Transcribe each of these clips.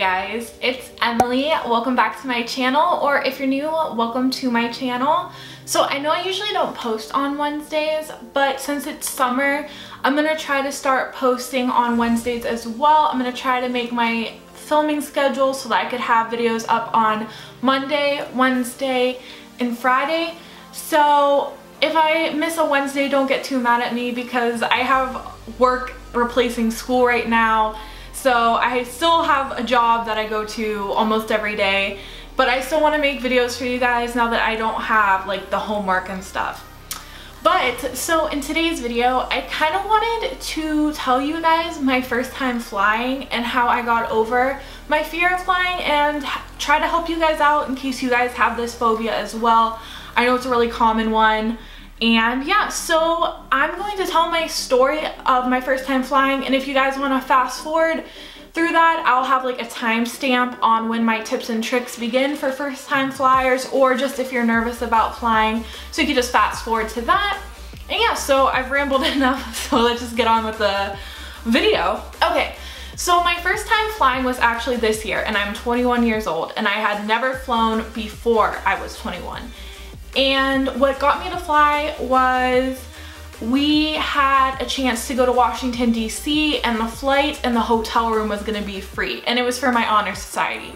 guys, it's Emily. Welcome back to my channel, or if you're new, welcome to my channel. So I know I usually don't post on Wednesdays, but since it's summer, I'm gonna try to start posting on Wednesdays as well. I'm gonna try to make my filming schedule so that I could have videos up on Monday, Wednesday, and Friday. So if I miss a Wednesday, don't get too mad at me because I have work replacing school right now. So I still have a job that I go to almost every day, but I still want to make videos for you guys now that I don't have like the homework and stuff. But so in today's video, I kind of wanted to tell you guys my first time flying and how I got over my fear of flying and try to help you guys out in case you guys have this phobia as well. I know it's a really common one. And yeah, so I'm going to tell my story of my first time flying, and if you guys want to fast forward through that, I'll have like a timestamp on when my tips and tricks begin for first time flyers, or just if you're nervous about flying, so you can just fast forward to that. And yeah, so I've rambled enough, so let's just get on with the video. Okay, so my first time flying was actually this year, and I'm 21 years old, and I had never flown before I was 21. And what got me to fly was we had a chance to go to Washington, D.C. and the flight and the hotel room was gonna be free, and it was for my honor society.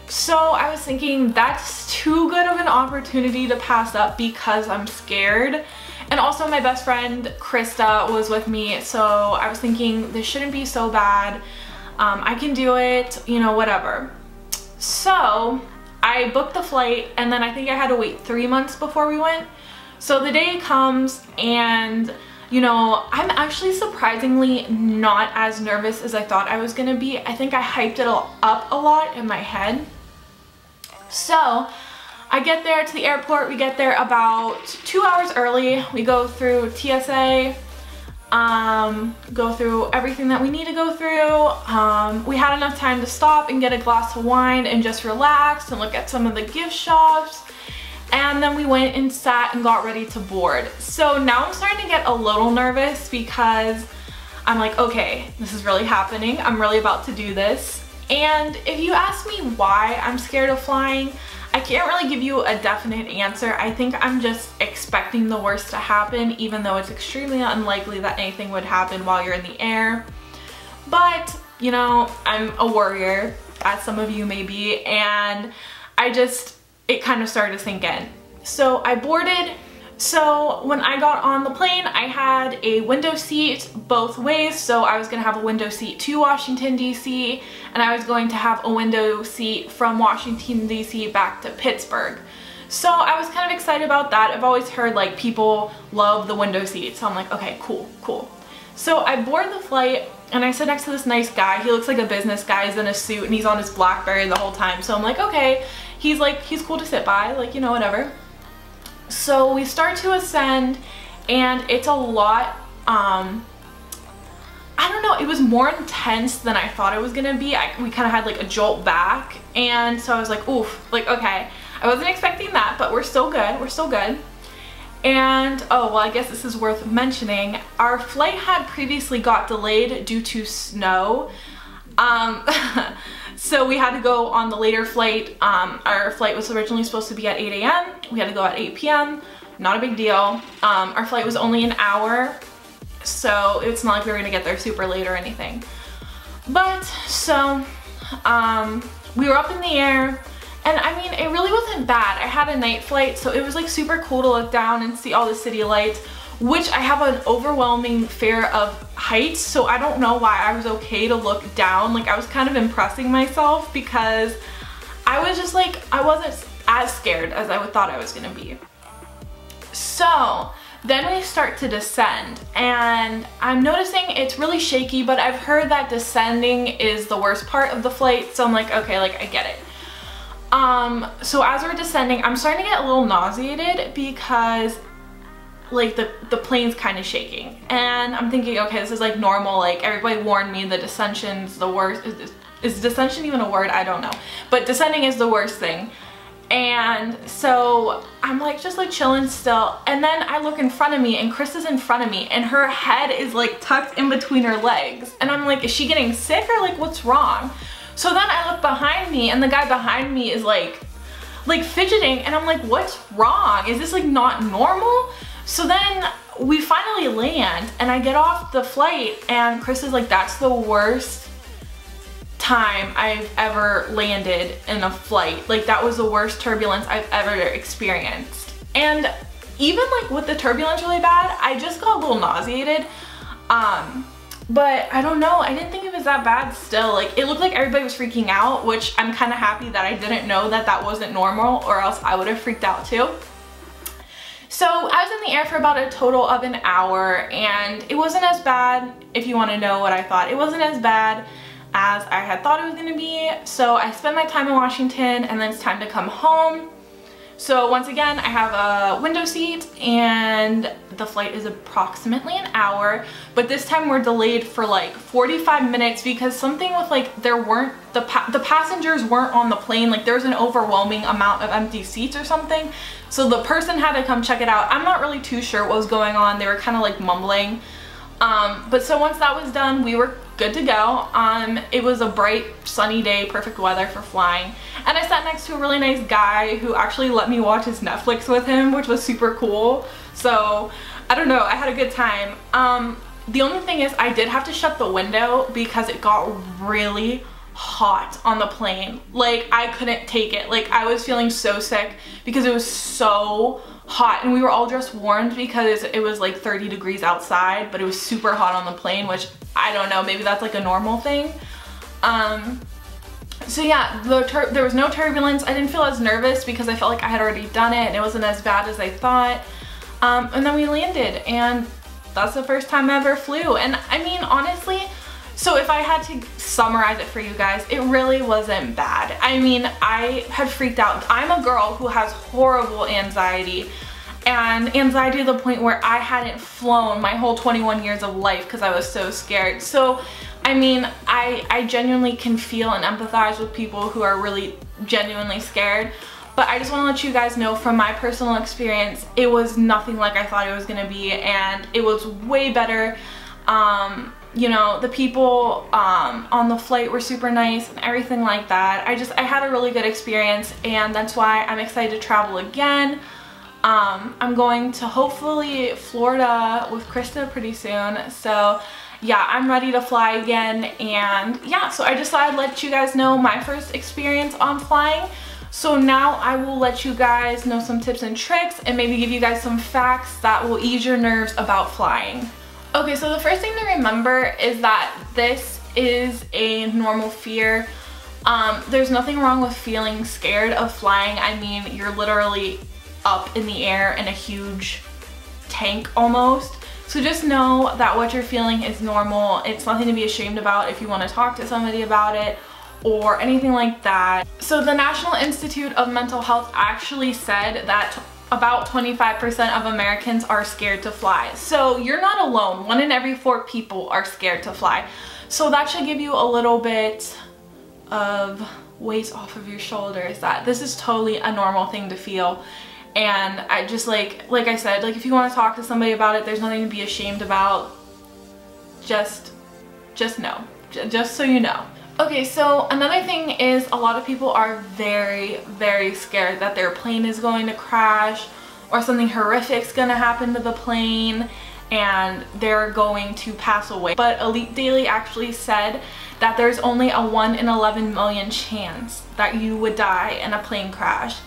So I was thinking that's too good of an opportunity to pass up because I'm scared. And also my best friend Krista was with me, so I was thinking this shouldn't be so bad. I can do it, you know, whatever. So I booked the flight, and then I think I had to wait 3 months before we went. So the day comes, and you know, I'm actually surprisingly not as nervous as I thought I was gonna be. I think I hyped it up a lot in my head. So I get there to the airport. We get there about 2 hours early. We go through TSA, go through everything that we need to go through. We had enough time to stop and get a glass of wine and just relax and look at some of the gift shops. And then we went and sat and got ready to board. So now I'm starting to get a little nervous because I'm like, okay, this is really happening. I'm really about to do this. And if you ask me why I'm scared of flying, I can't really give you a definite answer. I think I'm just expecting the worst to happen, even though it's extremely unlikely that anything would happen while you're in the air. But, you know, I'm a worrier, as some of you may be, and it kind of started to sink in. So I boarded. So when I got on the plane, I had a window seat both ways. So I was gonna have a window seat to Washington, D.C., and I was going to have a window seat from Washington, D.C. back to Pittsburgh. So I was kind of excited about that. I've always heard like people love the window seat. So I'm like, okay, cool, cool. So I board the flight, and I sit next to this nice guy. He looks like a business guy. He's in a suit and he's on his BlackBerry the whole time. So I'm like, okay, he's cool to sit by, like, you know, whatever. So we start to ascend, and it's a lot, I don't know, it was more intense than I thought it was gonna be. We kind of had like a jolt back, and so I was like, oof, like, okay. I wasn't expecting that, but we're still good, we're still good. And, oh, well, I guess this is worth mentioning. Our flight had previously got delayed due to snow. So we had to go on the later flight. Our flight was originally supposed to be at 8 a.m. We had to go at 8 p.m. Not a big deal. Our flight was only an hour, so it's not like we were gonna get there super late or anything. But, so, we were up in the air, and I mean, it really wasn't bad. I had a night flight, so it was like super cool to look down and see all the city lights, which I have an overwhelming fear of heights, so I don't know why I was okay to look down. Like, I was kind of impressing myself because I was just like, I wasn't as scared as I thought I was gonna be. So then we start to descend, and I'm noticing it's really shaky, but I've heard that descending is the worst part of the flight, so I'm like, okay, like, I get it. So as we're descending, I'm starting to get a little nauseated because like the plane's kind of shaking, and I'm thinking, okay, this is like normal, like everybody warned me the descension's the worst. Is descension even a word? I don't know, but descending is the worst thing. And so I'm like just like chilling still, and then I look in front of me, and Krista's in front of me, and her head is like tucked in between her legs, and I'm like, is she getting sick or like what's wrong? So then I look behind me and the guy behind me is like fidgeting, and I'm like, what's wrong? Is this like not normal? So then we finally land and I get off the flight and Chris is like, that's the worst time I've ever landed in a flight. Like that was the worst turbulence I've ever experienced. And even like with the turbulence really bad, I just got a little nauseated. But I don't know, I didn't think it was that bad still. Like it looked like everybody was freaking out, which I'm kind of happy that I didn't know that that wasn't normal, or else I would have freaked out too. So I was in the air for about a total of an hour, and it wasn't as bad. If you want to know what I thought, it wasn't as bad as I had thought it was going to be. So I spent my time in Washington, and then it's time to come home. So once again, I have a window seat and the flight is approximately an hour, but this time we're delayed for like 45 minutes because something with like the passengers weren't on the plane. Like there's an overwhelming amount of empty seats or something. So the person had to come check it out. I'm not really too sure what was going on. They were kind of like mumbling. But so once that was done, we were good to go. It was a bright sunny day, perfect weather for flying, and I sat next to a really nice guy who actually let me watch his Netflix with him, which was super cool. So I don't know, I had a good time. The only thing is I did have to shut the window because it got really hot on the plane. Like I couldn't take it. Like I was feeling so sick because it was so hot, and we were all dressed warm because it was like 30 degrees outside, but it was super hot on the plane, which I don't know, maybe that's like a normal thing. So yeah, there was no turbulence. I didn't feel as nervous because I felt like I had already done it and it wasn't as bad as I thought. And then we landed, and that's the first time I ever flew. And I mean, honestly, so if I had to summarize it for you guys, it really wasn't bad. I mean, I had freaked out. I'm a girl who has horrible anxiety, and anxiety to the point where I hadn't flown my whole 21 years of life because I was so scared. So, I mean, I genuinely can feel and empathize with people who are really genuinely scared. But I just want to let you guys know from my personal experience, it was nothing like I thought it was going to be, and it was way better. You know, the people on the flight were super nice and everything like that. I had a really good experience, and that's why I'm excited to travel again. I'm going to hopefully Florida with Krista pretty soon. So yeah, I'm ready to fly again. And yeah, so I just thought I'd let you guys know my first experience on flying. So now I will let you guys know some tips and tricks and maybe give you guys some facts that will ease your nerves about flying. Okay, so the first thing to remember is that this is a normal fear. There's nothing wrong with feeling scared of flying. I mean, you're literally up in the air in a huge tank almost. So just know that what you're feeling is normal. It's nothing to be ashamed about if you want to talk to somebody about it or anything like that. So the National Institute of Mental Health actually said that about 25% of Americans are scared to fly. So you're not alone. 1 in every 4 people are scared to fly. So that should give you a little bit of weight off of your shoulders that this is totally a normal thing to feel. And I just like I said, like if you want to talk to somebody about it, there's nothing to be ashamed about. Just know, just so you know. Okay, so another thing is a lot of people are very, very scared that their plane is going to crash or something horrific's gonna happen to the plane and they're going to pass away. But Elite Daily actually said that there's only a 1 in 11 million chance that you would die in a plane crash,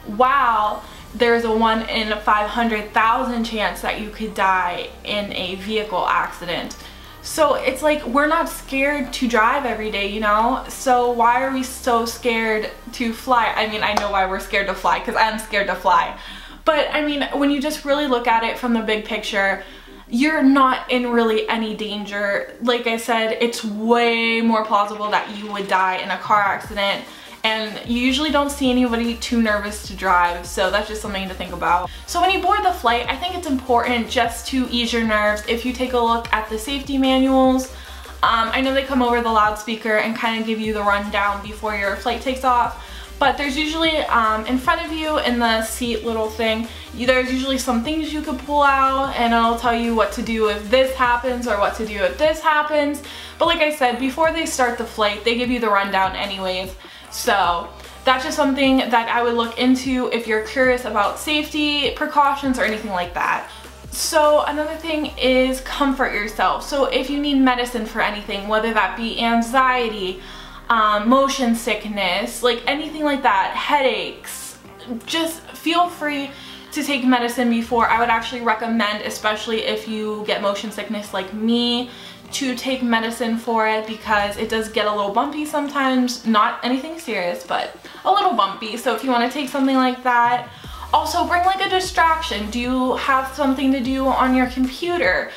while there's a 1 in 500,000 chance that you could die in a vehicle accident. So it's like we're not scared to drive every day, you know? So why are we so scared to fly? I mean, I know why we're scared to fly, because I'm scared to fly. But I mean, when you just really look at it from the big picture, you're not in really any danger. Like I said, it's way more plausible that you would die in a car accident, and you usually don't see anybody too nervous to drive, so that's just something to think about. So when you board the flight, I think it's important just to ease your nerves if you take a look at the safety manuals. I know they come over the loudspeaker and kind of give you the rundown before your flight takes off, but there's usually in front of you in the seat little thing, there's usually some things you could pull out, and it'll tell you what to do if this happens or what to do if this happens. But like I said, before they start the flight, they give you the rundown anyways. So that's just something that I would look into if you're curious about safety precautions or anything like that. So another thing is comfort yourself. So if you need medicine for anything, whether that be anxiety, motion sickness, like anything like that, headaches, just feel free to take medicine before. I would actually recommend, especially if you get motion sickness like me, to take medicine for it, because it does get a little bumpy sometimes. Not anything serious, but a little bumpy. So if you want to take something like that. Also, bring like a distraction. Do you have something to do on your computer?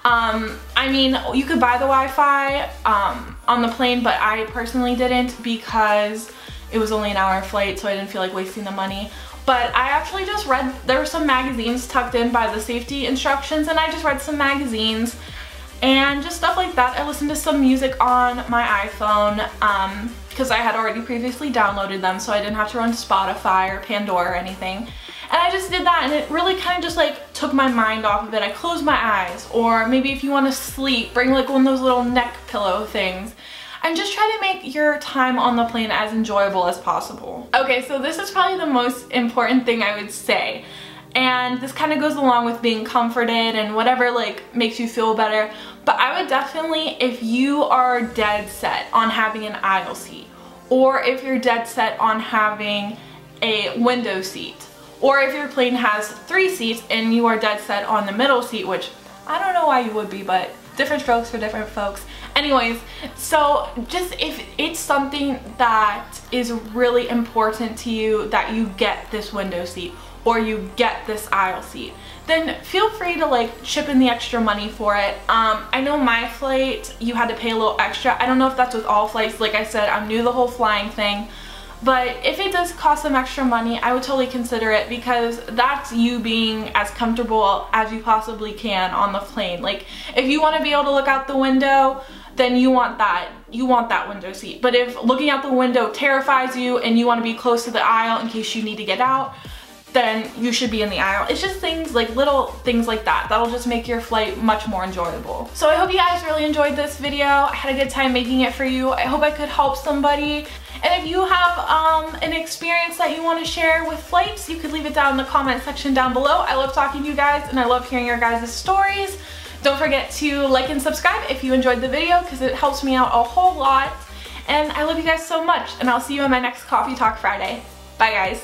I mean, you could buy the Wi-Fi on the plane, but I personally didn't because it was only an hour flight, so I didn't feel like wasting the money. But I actually just read, there were some magazines tucked in by the safety instructions, and I just read some magazines and just stuff like that. I listened to some music on my iPhone because I had already previously downloaded them, so I didn't have to run Spotify or Pandora or anything. And I just did that, and it really kind of just like took my mind off of it. I closed my eyes, or maybe if you want to sleep, bring like one of those little neck pillow things, and just try to make your time on the plane as enjoyable as possible. Okay, so this is probably the most important thing I would say. And this kind of goes along with being comforted and whatever like makes you feel better. But I would definitely, if you are dead set on having an aisle seat, or if you're dead set on having a window seat, or if your plane has 3 seats and you are dead set on the middle seat, which I don't know why you would be, but different strokes for different folks. Anyways, so just if it's something that is really important to you, that you get this window seat or you get this aisle seat, then feel free to like chip in the extra money for it. I know my flight, you had to pay a little extra. I don't know if that's with all flights. Like I said, I'm new to the whole flying thing. But if it does cost some extra money, I would totally consider it, because that's you being as comfortable as you possibly can on the plane. Like, if you want to be able to look out the window, then you want that window seat. But if looking out the window terrifies you and you want to be close to the aisle in case you need to get out, then you should be in the aisle. It's just things like little things like that that'll just make your flight much more enjoyable. So I hope you guys really enjoyed this video. I had a good time making it for you. I hope I could help somebody. And if you have an experience that you want to share with flights, you could leave it down in the comment section down below. I love talking to you guys, and I love hearing your guys' stories. Don't forget to like and subscribe if you enjoyed the video, because it helps me out a whole lot. And I love you guys so much, and I'll see you on my next Coffee Talk Friday. Bye guys.